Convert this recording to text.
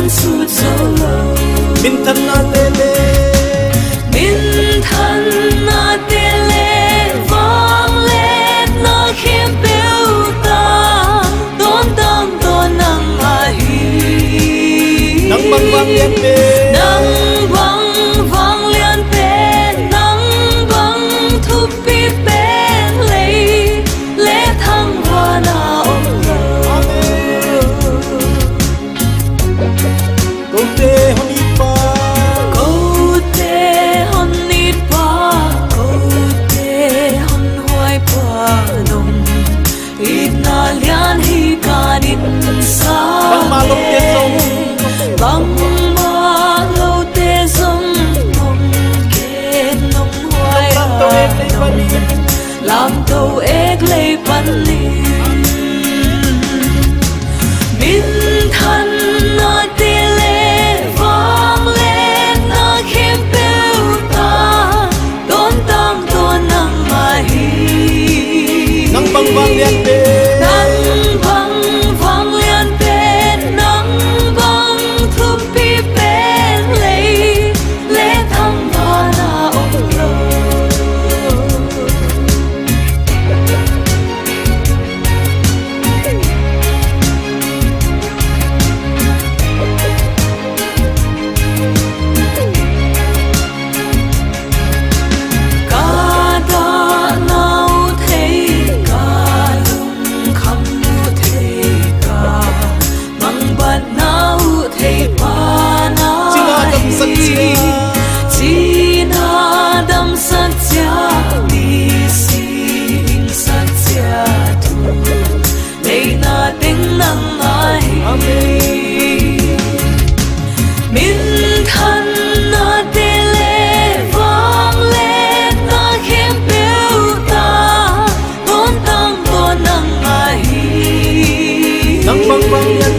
suốt solo min thân na tele min thân na tele vang lên na khiêm biểu ta tôn tăng tôn nang ahi nang bang bang yan pe nang bang vang liên pe nang bang thu pi bên lấy lẽ thăng hoa na ông lơ câu tê hôn đi pa câu tê hôn đi pa câu tê hôn hoài pa nông ít na lian hi ca din sa bang ma lom te song bang ma lâu tê sông mong kết nông hoài làm tàu ếch lấy pan li min thân na tê lê vang lên na khiêm biểu ta tôn tăng tôn nang ahi nang bang bang yan pe nang bang vang liên bên nang bang thu pi bên lấy lẽ thăng hoa na ông lơ ca da nau thấy ca lung khăm thấy ca mang bát nau thấy pa na Sina dam satya Sina dam satya đi sinh satya tu lấy na tiếng nang ai min thân na tê lê vang lên na khiêm biểu ta tôn tăng tôn nang ai nang bang bang yan